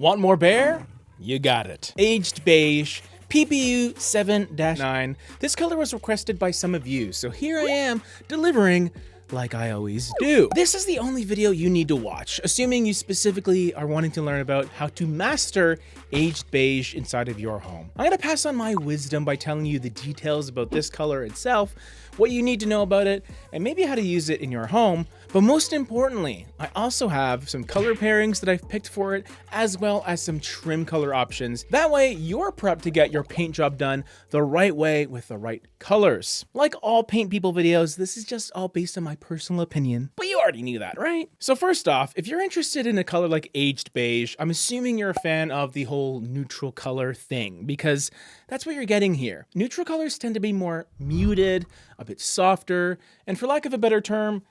Want more Behr? You got it. Aged Beige, PPU 7-9. This color was requested by some of you, so here I am delivering like I always do. This is the only video you need to watch, assuming you specifically are wanting to learn about how to master aged beige inside of your home. I'm gonna pass on my wisdom by telling you the details about this color itself, what you need to know about it, and maybe how to use it in your home. But most importantly, I also have some color pairings that I've picked for it, as well as some trim color options. That way, you're prepped to get your paint job done the right way with the right colors. Like all Paint People videos, this is just all based on my personal opinion, but you already knew that, right? So first off, if you're interested in a color like aged beige, I'm assuming you're a fan of the whole neutral color thing, because that's what you're getting here. Neutral colors tend to be more muted, a bit softer, and for lack of a better term,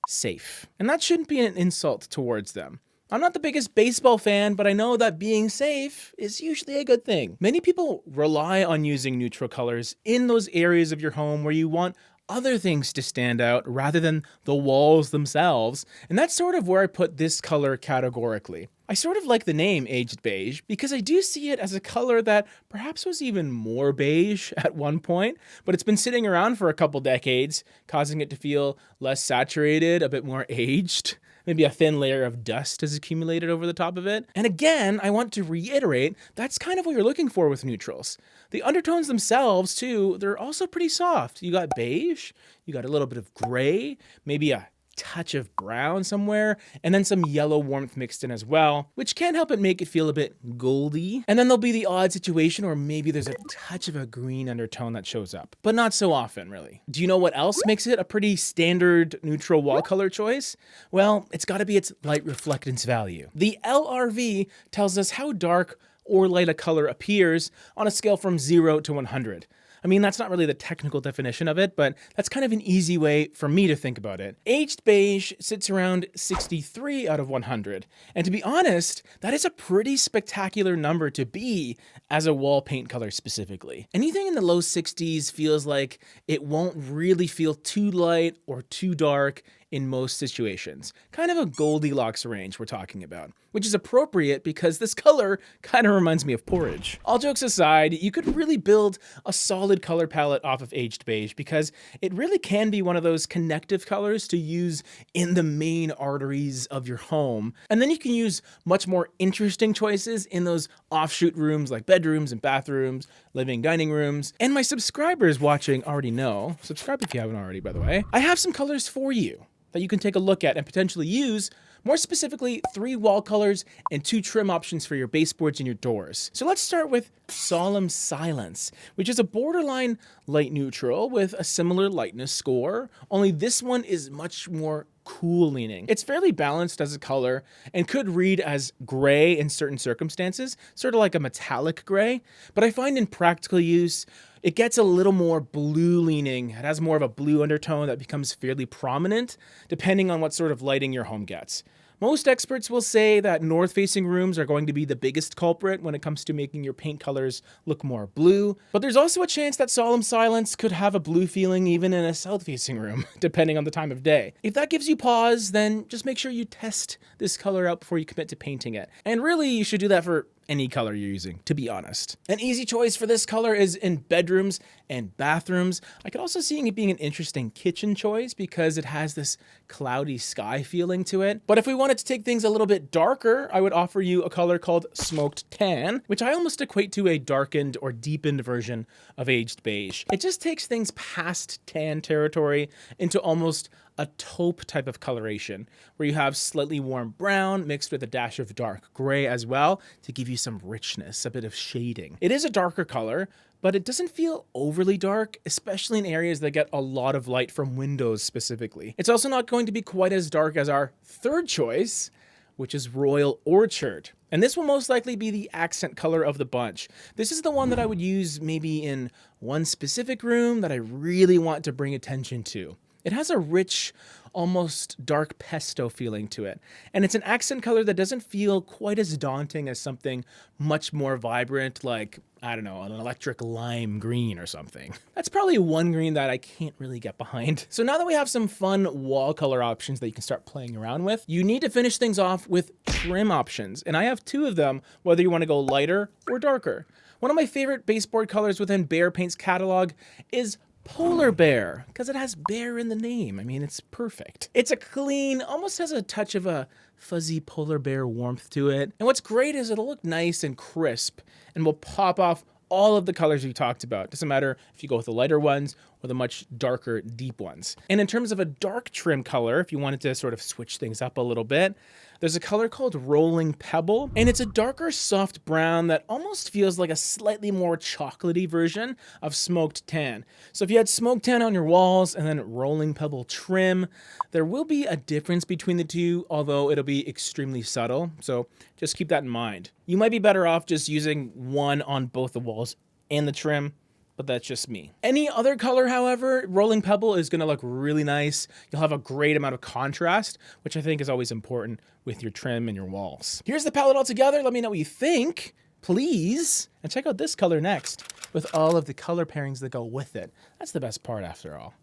safe. And that shouldn't be an insult towards them. I'm not the biggest baseball fan, but I know that being safe is usually a good thing. Many people rely on using neutral colors in those areas of your home where you want other things to stand out rather than the walls themselves, and that's sort of where I put this color categorically. I sort of like the name Aged Beige because I do see it as a color that perhaps was even more beige at one point, but it's been sitting around for a couple decades, causing it to feel less saturated, a bit more aged. Maybe a thin layer of dust has accumulated over the top of it. And again, I want to reiterate, that's kind of what you're looking for with neutrals. The undertones themselves, too, they're also pretty soft. You got beige, you got a little bit of gray, maybe a touch of brown somewhere, and then some yellow warmth mixed in as well, which can't help but make it feel a bit goldy. And then there'll be the odd situation where maybe there's a touch of a green undertone that shows up, but not so often, really. Do you know what else makes it a pretty standard neutral wall color choice? Well, it's gotta be its light reflectance value. The LRV tells us how dark or light a color appears on a scale from 0 to 100. I mean, that's not really the technical definition of it, but that's kind of an easy way for me to think about it. Aged beige sits around 63 out of 100. And to be honest, that is a pretty spectacular number to be as a wall paint color specifically. Anything in the low 60s feels like it won't really feel too light or too dark in most situations. Kind of a Goldilocks range we're talking about, which is appropriate because this color kind of reminds me of porridge. All jokes aside, you could really build a solid color palette off of aged beige because it really can be one of those connective colors to use in the main arteries of your home. And then you can use much more interesting choices in those offshoot rooms like bedrooms and bathrooms, living dining rooms. And my subscribers watching already know, subscribe if you haven't already, by the way, I have some colors for you that you can take a look at and potentially use, more specifically 3 wall colors and 2 trim options for your baseboards and your doors. So let's start with Solemn Silence, which is a borderline light neutral with a similar lightness score, only this one is much more cool leaning. It's fairly balanced as a color and could read as gray in certain circumstances, sort of like a metallic gray, but I find in practical use, it gets a little more blue leaning. It has more of a blue undertone that becomes fairly prominent depending on what sort of lighting your home gets. Most experts will say that north-facing rooms are going to be the biggest culprit when it comes to making your paint colors look more blue, but there's also a chance that Solemn Silence could have a blue feeling even in a south-facing room, depending on the time of day. If that gives you pause, then just make sure you test this color out before you commit to painting it. And really, you should do that for any color you're using, to be honest. An easy choice for this color is in bedrooms and bathrooms. I could also see it being an interesting kitchen choice because it has this cloudy sky feeling to it. But if we wanted to take things a little bit darker, I would offer you a color called Smoked Tan, which I almost equate to a darkened or deepened version of aged beige. It just takes things past tan territory into almost a taupe type of coloration, where you have slightly warm brown mixed with a dash of dark gray as well to give you some richness, a bit of shading. It is a darker color, but it doesn't feel overly dark, especially in areas that get a lot of light from windows specifically. It's also not going to be quite as dark as our third choice, which is Royal Orchard. And this will most likely be the accent color of the bunch. This is the one that I would use maybe in one specific room that I really want to bring attention to. It has a rich, almost dark pesto feeling to it. And it's an accent color that doesn't feel quite as daunting as something much more vibrant, like, I don't know, an electric lime green or something. That's probably one green that I can't really get behind. So now that we have some fun wall color options that you can start playing around with, you need to finish things off with trim options. And I have two of them, whether you want to go lighter or darker. One of my favorite baseboard colors within Behr Paint's catalog is Polar Bear, because it has bear in the name. I mean, it's perfect. It's a clean, almost has a touch of a fuzzy polar bear warmth to it. And what's great is it'll look nice and crisp and will pop off all of the colors we talked about. Doesn't matter if you go with the lighter ones or the much darker, deep ones. And in terms of a dark trim color, if you wanted to sort of switch things up a little bit, there's a color called Rolling Pebble, and it's a darker soft brown that almost feels like a slightly more chocolatey version of Smoked Tan. So if you had Smoked Tan on your walls and then Rolling Pebble trim, there will be a difference between the two, although it'll be extremely subtle. So just keep that in mind. You might be better off just using one on both the walls and the trim, but that's just me. Any other color, however, Rolling Pebble is gonna look really nice. You'll have a great amount of contrast, which I think is always important with your trim and your walls. Here's the palette all together. Let me know what you think, please. And check out this color next with all of the color pairings that go with it. That's the best part after all.